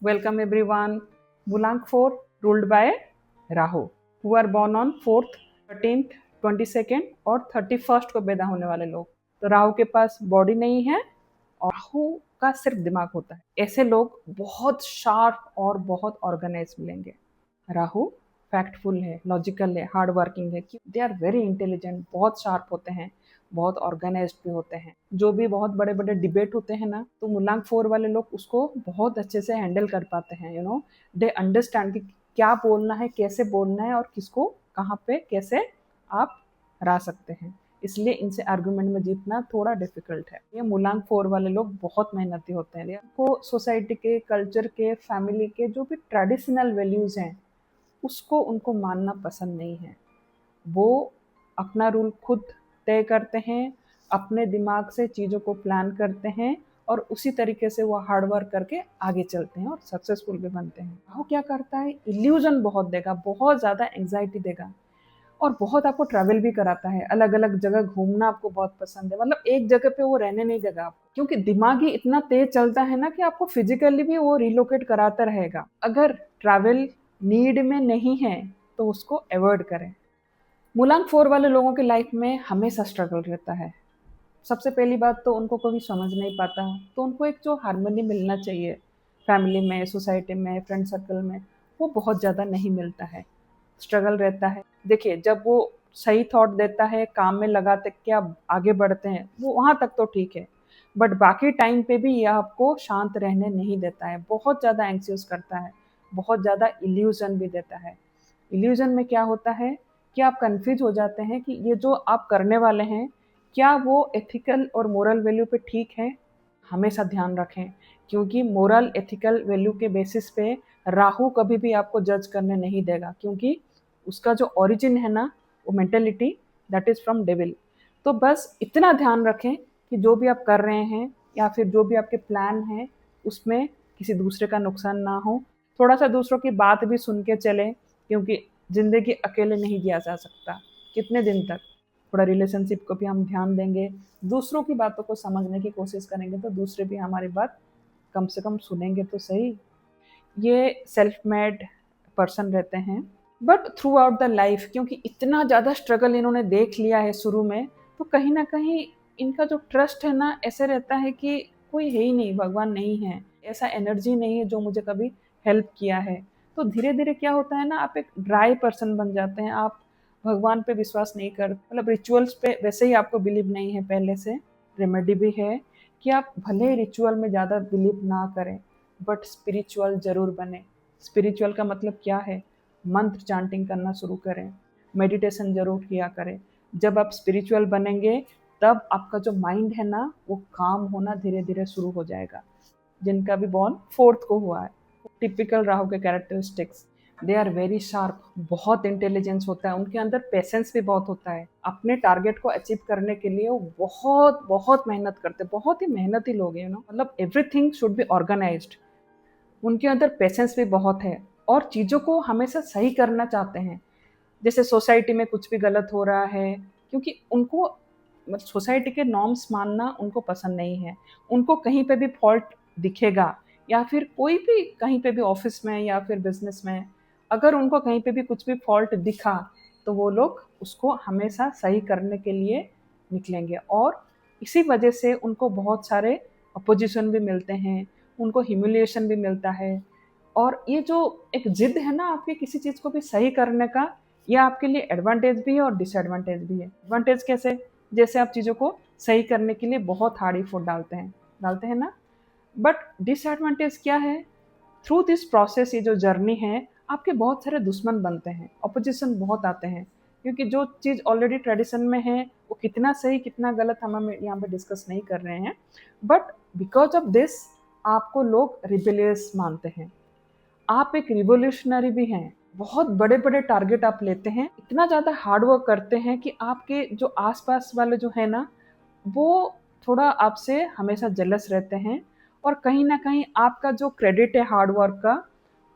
Welcome everyone. Mulang 4 ruled by Rahu, who are born on 4th, 13th, 22nd और 31st को पैदा होने वाले लोग। तो राहु के पास बॉडी नहीं है और राहु का सिर्फ दिमाग होता है। ऐसे लोग बहुत शार्प और बहुत ऑर्गेनाइज मिलेंगे। राहु फैक्टफुल है, लॉजिकल है, हार्ड वर्किंग है। दे आर वेरी इंटेलिजेंट, बहुत शार्प होते हैं, बहुत ऑर्गेनाइज्ड भी होते हैं। जो भी बहुत बड़े बड़े डिबेट होते हैं ना, तो मुलांग 4 वाले लोग उसको बहुत अच्छे से हैंडल कर पाते हैं। दे अंडरस्टैंड कि क्या बोलना है, कैसे बोलना है और किसको कहाँ पे कैसे आप हरा सकते हैं। इसलिए इनसे आर्गुमेंट में जीतना थोड़ा डिफिकल्ट है। ये मुलांग 4 वाले लोग बहुत मेहनती होते हैं। उनको सोसाइटी के, कल्चर के, फैमिली के जो भी ट्रेडिशनल वैल्यूज हैं उसको उनको मानना पसंद नहीं है। वो अपना रूल खुद तय करते हैं, अपने दिमाग से चीज़ों को प्लान करते हैं और उसी तरीके से वो हार्ड वर्क करके आगे चलते हैं और सक्सेसफुल भी बनते हैं। वो क्या करता है, इल्यूजन बहुत देगा, बहुत ज़्यादा एंग्जाइटी देगा और बहुत आपको ट्रैवल भी कराता है। अलग अलग जगह घूमना आपको बहुत पसंद है, मतलब एक जगह पे वो रहने नहीं देगा आपको, क्योंकि दिमाग ही इतना तेज चलता है ना कि आपको फिजिकली भी वो रिलोकेट कराता रहेगा। अगर ट्रैवल नीड में नहीं है तो उसको अवॉइड करें। मुलांग 4 वाले लोगों की लाइफ में हमेशा स्ट्रगल रहता है। सबसे पहली बात तो उनको कभी समझ नहीं पाता, तो उनको एक जो हार्मनी मिलना चाहिए फैमिली में, सोसाइटी में, फ्रेंड सर्कल में, वो बहुत ज़्यादा नहीं मिलता है। स्ट्रगल रहता है। देखिए, जब वो सही थॉट देता है, काम में लगाते के आप आगे बढ़ते हैं, वो वहाँ तक तो ठीक है। बट बाकी टाइम पे भी ये आपको शांत रहने नहीं देता है, बहुत ज़्यादा एंक्सियस करता है, बहुत ज़्यादा इल्यूजन भी देता है। इल्यूजन में क्या होता है कि आप कंफ्यूज हो जाते हैं कि ये जो आप करने वाले हैं, क्या वो एथिकल और मोरल वैल्यू पे ठीक है। हमेशा ध्यान रखें, क्योंकि मोरल एथिकल वैल्यू के बेसिस पे राहु कभी भी आपको जज करने नहीं देगा, क्योंकि उसका जो ओरिजिन है ना, वो mentality, that is from devil. तो बस इतना ध्यान रखें कि जो भी आप कर रहे हैं या फिर जो भी आपके प्लान हैं उसमें किसी दूसरे का नुकसान ना हो। थोड़ा सा दूसरों की बात भी सुन के चलें, क्योंकि ज़िंदगी अकेले नहीं जिया जा सकता कितने दिन तक। थोड़ा रिलेशनशिप को भी हम ध्यान देंगे, दूसरों की बातों को समझने की कोशिश करेंगे तो दूसरे भी हमारी बात कम से कम सुनेंगे तो सही। ये सेल्फ मेड पर्सन रहते हैं, but through out the life, क्योंकि इतना ज़्यादा स्ट्रगल इन्होंने देख लिया है शुरू में, तो कहीं ना कहीं इनका जो ट्रस्ट है ना, ऐसे रहता है कि कोई है ही नहीं, भगवान नहीं है, ऐसा एनर्जी नहीं है जो मुझे कभी हेल्प किया है। तो धीरे धीरे क्या होता है ना, आप एक ड्राई पर्सन बन जाते हैं। आप भगवान पे विश्वास नहीं कर, मतलब रिचुअल्स पे वैसे ही आपको बिलीव नहीं है पहले से। रेमेडी भी है कि आप भले ही रिचुअल में ज़्यादा बिलीव ना करें, बट स्पिरिचुअल ज़रूर बने। स्पिरिचुअल का मतलब क्या है, मंत्र चांटिंग करना शुरू करें, मेडिटेशन ज़रूर किया करें। जब आप स्पिरिचुअल बनेंगे तब आपका जो माइंड है ना, वो काम होना धीरे धीरे शुरू हो जाएगा। जिनका भी बॉर्न 4th को हुआ है, टिपिकल राहु के characteristics, they are very sharp, बहुत इंटेलिजेंस होता है उनके अंदर, पेशेंस भी बहुत होता है। अपने टारगेट को अचीव करने के लिए वो बहुत बहुत मेहनत करते हैं, बहुत ही मेहनती लोग हैं। मतलब एवरीथिंग शुड बी ऑर्गेनाइज्ड। उनके अंदर पेशेंस भी बहुत है और चीज़ों को हमेशा सही करना चाहते हैं। जैसे सोसाइटी में कुछ भी गलत हो रहा है, क्योंकि उनको सोसाइटी के नॉर्म्स मानना उनको पसंद नहीं है। उनको कहीं पे भी फॉल्ट दिखेगा, या फिर कोई भी कहीं पे भी ऑफिस में या फिर बिजनेस में, अगर उनको कहीं पे भी कुछ भी फॉल्ट दिखा तो वो लोग उसको हमेशा सही करने के लिए निकलेंगे। और इसी वजह से उनको बहुत सारे अपोजिशन भी मिलते हैं, उनको ह्यूमिलिएशन भी मिलता है। और ये जो एक जिद है ना आपके किसी चीज़ को भी सही करने का, ये आपके लिए एडवांटेज भी है और डिसएडवांटेज भी है। एडवांटेज कैसे, जैसे आप चीज़ों को सही करने के लिए बहुत हार्ड एफर्ट डालते हैं ना। बट डिसएडवांटेज क्या है, थ्रू दिस प्रोसेस, ये जो जर्नी है, आपके बहुत सारे दुश्मन बनते हैं, अपोजिशन बहुत आते हैं। क्योंकि जो चीज़ ऑलरेडी ट्रेडिशन में है, वो कितना सही कितना गलत हम यहाँ पे डिस्कस नहीं कर रहे हैं, बट बिकॉज ऑफ दिस आपको लोग रिबेलियस मानते हैं। आप एक रिवोल्यूशनरी भी हैं, बहुत बड़े बड़े टारगेट आप लेते हैं, इतना ज़्यादा हार्ड वर्क करते हैं कि आपके जो आसपास वाले जो है ना, वो थोड़ा आपसे हमेशा जेलस रहते हैं। और कहीं ना कहीं आपका जो क्रेडिट है हार्ड वर्क का,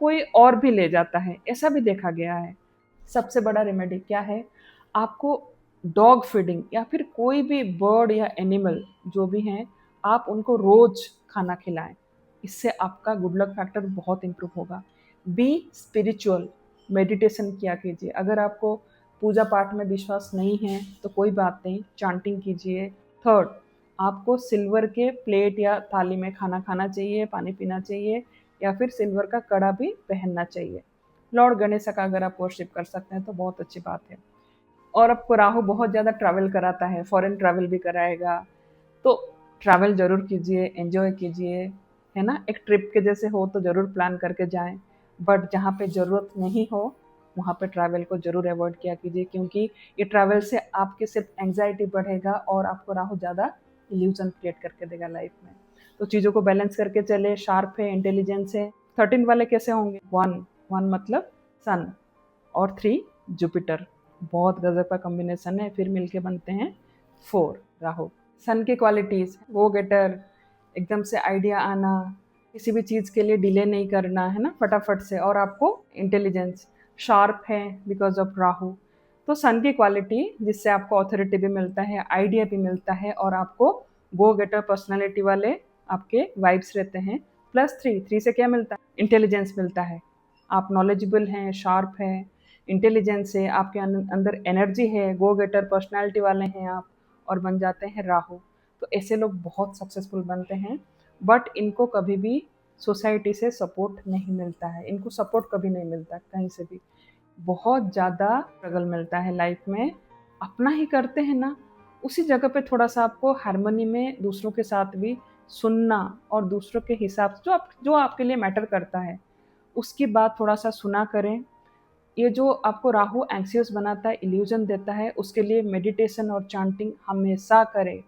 कोई और भी ले जाता है, ऐसा भी देखा गया है। सबसे बड़ा रेमेडी क्या है, आपको डॉग फीडिंग या फिर कोई भी बर्ड या एनिमल जो भी हैं, आप उनको रोज खाना खिलाएं। इससे आपका गुड लक फैक्टर बहुत इम्प्रूव होगा। बी स्पिरिचुअल, मेडिटेशन किया कीजिए। अगर आपको पूजा पाठ में विश्वास नहीं है तो कोई बात नहीं, चांटिंग कीजिए। थर्ड, आपको सिल्वर के प्लेट या थाली में खाना खाना चाहिए, पानी पीना चाहिए, या फिर सिल्वर का कड़ा भी पहनना चाहिए। लॉर्ड गणेश का अगर आप वर्शिप कर सकते हैं तो बहुत अच्छी बात है। और आपको राहु बहुत ज़्यादा ट्रैवल कराता है, फॉरेन ट्रैवल भी कराएगा, तो ट्रैवल ज़रूर कीजिए, एंजॉय कीजिए, है ना। एक ट्रिप के जैसे हो तो ज़रूर प्लान करके जाएं, बट जहाँ पे ज़रूरत नहीं हो वहाँ पे ट्रैवल को ज़रूर अवॉइड किया कीजिए, क्योंकि ये ट्रैवल से आपके सिर्फ एंग्जाइटी बढ़ेगा और आपको राहु ज़्यादा इल्यूजन क्रिएट करके देगा लाइफ में। तो चीज़ों को बैलेंस करके चले, शार्प है, इंटेलिजेंस है। 13 वाले कैसे होंगे? वन मतलब सन, और 3 जुपिटर, बहुत गजब का कॉम्बिनेशन है, फिर मिलके बनते हैं 4 राहु। सन की क्वालिटीज, गो गेटर, एकदम से आइडिया आना, किसी भी चीज़ के लिए डिले नहीं करना, है ना, फटाफट से। और आपको इंटेलिजेंस, शार्प है बिकॉज ऑफ राहु। तो सन की क्वालिटी जिससे आपको अथॉरिटी भी मिलता है, आइडिया भी मिलता है, और आपको गो गेटर पर्सनैलिटी वाले आपके वाइब्स रहते हैं। प्लस 3 से क्या मिलता है? इंटेलिजेंस मिलता है। आप नॉलेजेबल हैं, शार्प हैं, इंटेलिजेंस है, आपके अंदर एनर्जी है, गो गेटर पर्सनैलिटी वाले हैं आप, और बन जाते हैं राहु। तो ऐसे लोग बहुत सक्सेसफुल बनते हैं, बट इनको कभी भी सोसाइटी से सपोर्ट नहीं मिलता है, इनको सपोर्ट कभी नहीं मिलता कहीं से भी, बहुत ज़्यादा स्ट्रगल मिलता है लाइफ में। अपना ही करते हैं ना, उसी जगह पे थोड़ा सा आपको हारमोनी में दूसरों के साथ भी सुनना, और दूसरों के हिसाब से जो आपके लिए मैटर करता है उसकी बात थोड़ा सा सुना करें। ये जो आपको राहु एंक्सियस बनाता है, इल्यूजन देता है, उसके लिए मेडिटेशन और चांटिंग हमेशा करें।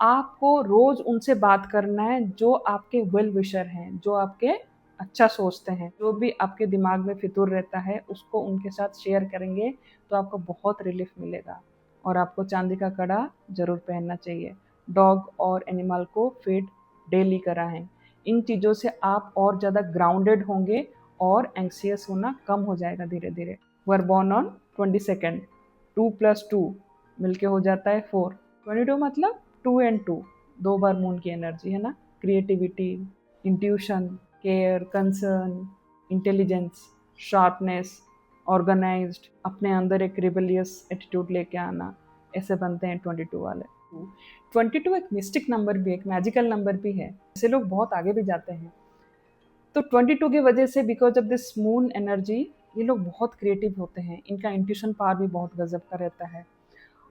आपको रोज उनसे बात करना है जो आपके वेल विशर हैं, जो आपके अच्छा सोचते हैं, जो भी आपके दिमाग में फितूर रहता है उसको उनके साथ शेयर करेंगे तो आपको बहुत रिलीफ मिलेगा। और आपको चांदी का कड़ा जरूर पहनना चाहिए। डॉग और एनिमल को फीड डेली कराएं। इन चीज़ों से आप और ज़्यादा ग्राउंडेड होंगे और एंक्सियस होना कम हो जाएगा धीरे धीरे। वर बॉर्न ऑन 22, 2+2 मिलके हो जाता है 4। 22 मतलब 2 एंड 2, 2 बार मून की एनर्जी, है ना। Creativity, intuition, care, concern, intelligence, sharpness, organized, अपने अंदर एक रिबेलियस एटीट्यूड लेके आना, ऐसे बनते हैं 22 वाले। 22 एक मिस्टिक नंबर भी, एक मैजिकल नंबर भी है, ऐसे लोग बहुत आगे भी जाते हैं। तो 22 की वजह से, because of this moon energy, ये लोग बहुत क्रिएटिव होते हैं, इनका इंट्यूशन पावर भी बहुत गजब का रहता है,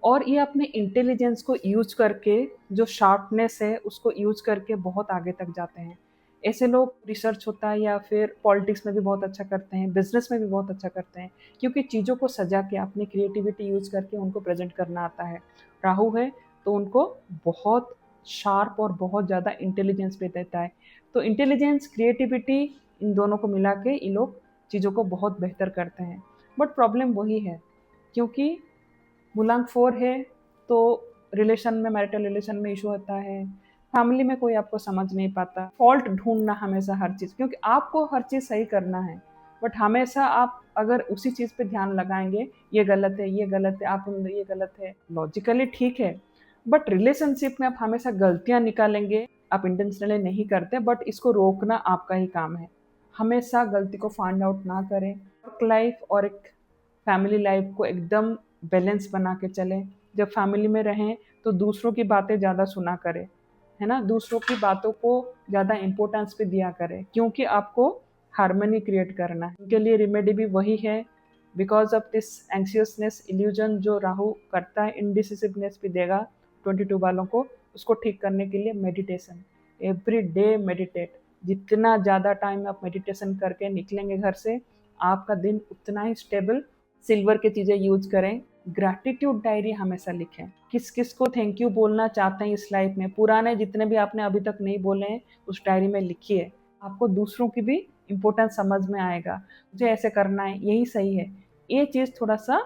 और ये अपने इंटेलिजेंस को यूज करके, जो शार्पनेस है उसको यूज करके बहुत आगे तक जाते हैं। ऐसे लोग रिसर्च होता है या फिर पॉलिटिक्स में भी बहुत अच्छा करते हैं, बिजनेस में भी बहुत अच्छा करते हैं, क्योंकि चीज़ों को सजा के अपनी क्रिएटिविटी यूज करके उनको प्रेजेंट करना आता है। राहु है तो उनको बहुत शार्प और बहुत ज़्यादा इंटेलिजेंस भी देता है। तो इंटेलिजेंस, क्रिएटिविटी, इन दोनों को मिला के ये लोग चीज़ों को बहुत बेहतर करते हैं। बट प्रॉब्लम वही है, क्योंकि मूलांक 4 है तो रिलेशन में, मैरिटल रिलेशन में इशू होता है, फैमिली में कोई आपको समझ नहीं पाता, फॉल्ट ढूंढना हमेशा हर चीज़, क्योंकि आपको हर चीज़ सही करना है, बट हमेशा आप अगर उसी चीज़ पे ध्यान लगाएंगे, ये गलत है, ये गलत है, आप ये गलत है, लॉजिकली ठीक है, बट रिलेशनशिप में आप हमेशा गलतियां निकालेंगे, आप इंटेंशनली नहीं करते, बट इसको रोकना आपका ही काम है। हमेशा गलती को फाइंड आउट ना करें। वर्क लाइफ और एक फैमिली लाइफ को एकदम बैलेंस बना के चलें। जब फैमिली में रहें तो दूसरों की बातें ज़्यादा सुना करें, है ना, दूसरों की बातों को ज़्यादा इम्पोर्टेंस भी दिया करें, क्योंकि आपको हार्मनी क्रिएट करना है। उनके लिए रिमेडी भी वही है, बिकॉज ऑफ दिस एंक्सियसनेस इल्यूजन जो राहु करता है, इनडिसिसिवनेस भी देगा 22 वालों को। उसको ठीक करने के लिए मेडिटेशन, एवरी डे मेडिटेट। जितना ज़्यादा टाइम आप मेडिटेशन करके निकलेंगे घर से, आपका दिन उतना ही स्टेबल। सिल्वर की चीज़ें यूज करें। ग्रैटिट्यूड डायरी हमेशा लिखें, किस किस को थैंक यू बोलना चाहते हैं इस लाइफ में, पुराने जितने भी आपने अभी तक नहीं बोले हैं उस डायरी में लिखिए। आपको दूसरों की भी इम्पोर्टेंस समझ में आएगा, मुझे ऐसे करना है, यही सही है। ये चीज़ थोड़ा सा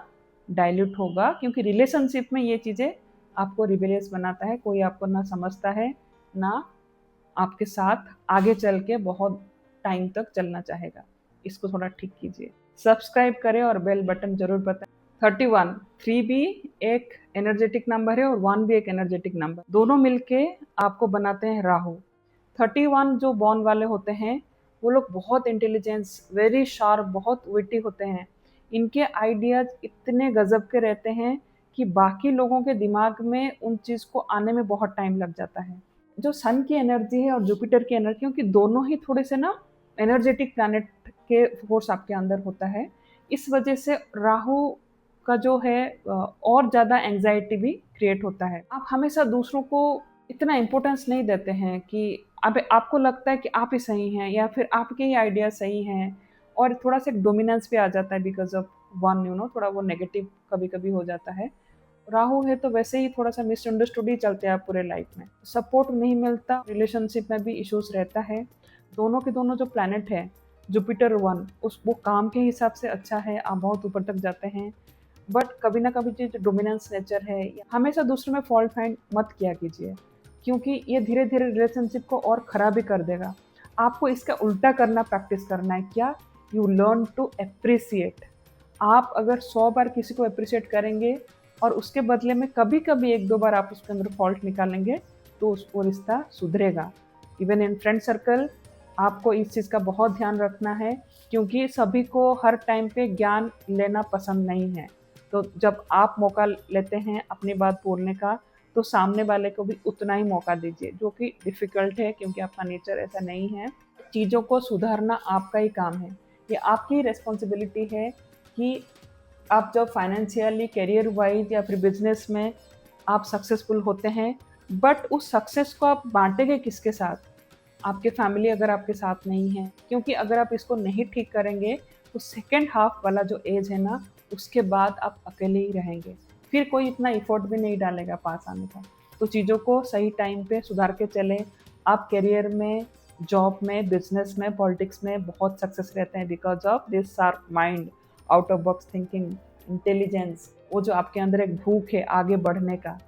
डाइल्यूट होगा, क्योंकि रिलेशनशिप में ये चीज़ें आपको रिबेलियस बनाता है, कोई आपको ना समझता है, ना आपके साथ आगे चल के बहुत टाइम तक चलना चाहेगा। इसको थोड़ा ठीक कीजिए। सब्सक्राइब करें और बेल बटन जरूर बताएं। 31, 3 भी एक एनर्जेटिक नंबर है और 1 भी एक एनर्जेटिक नंबर, दोनों मिलके आपको बनाते हैं राहु। 31 जो बॉर्न वाले होते हैं वो लोग बहुत इंटेलिजेंस, वेरी शार्प, बहुत विटी होते हैं। इनके आइडियाज इतने गजब के रहते हैं कि बाकी लोगों के दिमाग में उन चीज़ को आने में बहुत टाइम लग जाता है। जो सन की एनर्जी है और जुपिटर की एनर्जी, क्योंकि दोनों ही थोड़े से ना एनर्जेटिक प्लैनेट के फोर्स आपके अंदर होता है, इस वजह से राहु का जो है और ज़्यादा एंजाइटी भी क्रिएट होता है। आप हमेशा दूसरों को इतना इम्पोर्टेंस नहीं देते हैं कि अब आपको लगता है कि आप ही सही हैं या फिर आपके ही आइडिया सही हैं, और थोड़ा सा डोमिनेंस भी आ जाता है बिकॉज ऑफ वन, थोड़ा वो नेगेटिव कभी कभी हो जाता है। राहु है तो वैसे ही थोड़ा सा मिसअंडरस्टूड ही चलते हैं पूरे लाइफ में, सपोर्ट नहीं मिलता, रिलेशनशिप में भी इश्यूज रहता है। दोनों के दोनों जो प्लैनेट है, जुपिटर वन, उस वो काम के हिसाब से अच्छा है, आप बहुत ऊपर तक जाते हैं, बट कभी ना कभी जो डोमिनेंस नेचर है, हमेशा दूसरे में फॉल्ट फाइंड मत किया कीजिए, क्योंकि ये धीरे धीरे रिलेशनशिप को और ख़राब ही कर देगा। आपको इसका उल्टा करना प्रैक्टिस करना है। क्या? You learn to appreciate. आप अगर 100 बार किसी को अप्रिशिएट करेंगे और उसके बदले में कभी कभी 1-2 बार आप उसके अंदर फॉल्ट निकालेंगे, तो वो रिश्ता सुधरेगा। इवन इन फ्रेंड सर्कल आपको इस चीज़ का बहुत ध्यान रखना है, क्योंकि सभी को हर टाइम पे ज्ञान लेना पसंद नहीं है। तो जब आप मौका लेते हैं अपनी बात बोलने का, तो सामने वाले को भी उतना ही मौका दीजिए, जो कि डिफ़िकल्ट है क्योंकि आपका नेचर ऐसा नहीं है। चीज़ों को सुधारना आपका ही काम है, ये आपकी रिस्पॉन्सिबिलिटी है कि आप जब फाइनेंशियली, करियर वाइज या फिर बिजनेस में आप सक्सेसफुल होते हैं, बट उस सक्सेस को आप बांटेंगे किसके साथ? आपके फैमिली अगर आपके साथ नहीं है, क्योंकि अगर आप इसको नहीं ठीक करेंगे तो सेकेंड हाफ वाला जो एज है ना, उसके बाद आप अकेले ही रहेंगे, फिर कोई इतना इफोर्ट भी नहीं डालेगा पास आने का। तो चीज़ों को सही टाइम पे सुधार के चलें। आप करियर में, जॉब में, बिजनेस में, पॉलिटिक्स में बहुत सक्सेस रहते हैं because of this sharp mind, out of box thinking, intelligence, वो जो आपके अंदर एक भूख है आगे बढ़ने का।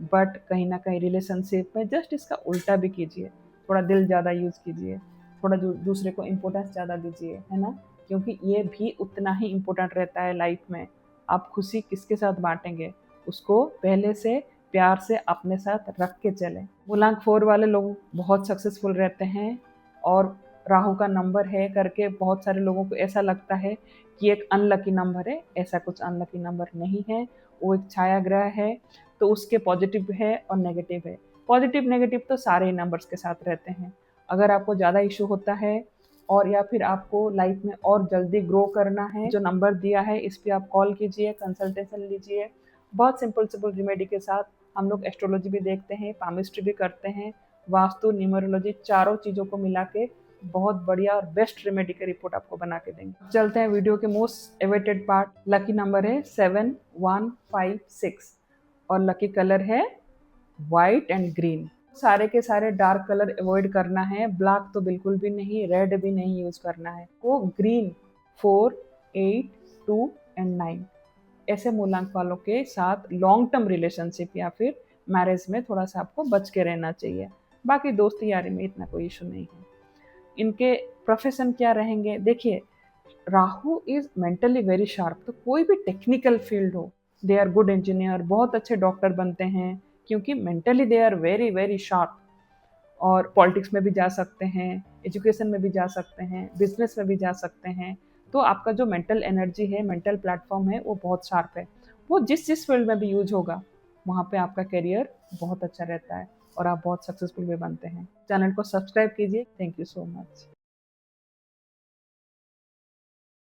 बट कहीं ना कहीं रिलेशनशिप में जस्ट इसका उल्टा भी कीजिए, थोड़ा दिल ज़्यादा यूज़ कीजिए, थोड़ा दूसरे को इम्पोर्टेंस ज़्यादा दीजिए, है ना, क्योंकि ये भी उतना ही इम्पोर्टेंट रहता है लाइफ में। आप खुशी किसके साथ बांटेंगे, उसको पहले से प्यार से अपने साथ रख के चलें। मूलांक 4 वाले लोग बहुत सक्सेसफुल रहते हैं, और राहु का नंबर है करके बहुत सारे लोगों को ऐसा लगता है कि एक अनलकी नंबर है। ऐसा कुछ अनलकी नंबर नहीं है, वो एक छाया ग्रह है, तो उसके पॉजिटिव है और नेगेटिव है। पॉजिटिव नेगेटिव तो सारे ही नंबर्स के साथ रहते हैं। अगर आपको ज़्यादा इशू होता है और या फिर आपको लाइफ में और जल्दी ग्रो करना है, जो नंबर दिया है इस पर आप कॉल कीजिए, कंसल्टेशन लीजिए। बहुत सिंपल सिंपल रेमेडी के साथ हम लोग एस्ट्रोलॉजी भी देखते हैं, पामिस्ट्री भी करते हैं, वास्तु, न्यूमरोलॉजी, चारों चीज़ों को मिला के बहुत बढ़िया और बेस्ट रेमेडी की रिपोर्ट आपको बना के देंगे। चलते हैं वीडियो के most awaited part. Lucky number है 7156 और लकी कलर है वाइट एंड ग्रीन। सारे के सारे डार्क कलर अवॉइड करना है, ब्लैक तो बिल्कुल भी नहीं, रेड भी नहीं यूज करना है। वो ग्रीन 4, 8, 2 एंड 9 ऐसे मूलांक वालों के साथ लॉन्ग टर्म रिलेशनशिप या फिर मैरिज में थोड़ा सा आपको बच के रहना चाहिए। बाकी दोस्ती यारी में इतना कोई इशू नहीं है। इनके प्रोफेशन क्या रहेंगे, देखिए Rahu is mentally very sharp, तो कोई भी टेक्निकल फील्ड हो, दे आर गुड इंजीनियर, बहुत अच्छे डॉक्टर बनते हैं, क्योंकि mentally they are very very sharp. और पॉलिटिक्स में भी जा सकते हैं, एजुकेशन में भी जा सकते हैं, बिजनेस में भी जा सकते हैं। तो आपका जो मेंटल एनर्जी है, मेंटल प्लेटफॉर्म है, वो बहुत शार्प है। वो जिस जिस फील्ड में भी यूज होगा, वहाँ पे आपका करियर बहुत अच्छा रहता है और आप बहुत सक्सेसफुल भी बनते हैं। चैनल को सब्सक्राइब कीजिए। Thank you so much.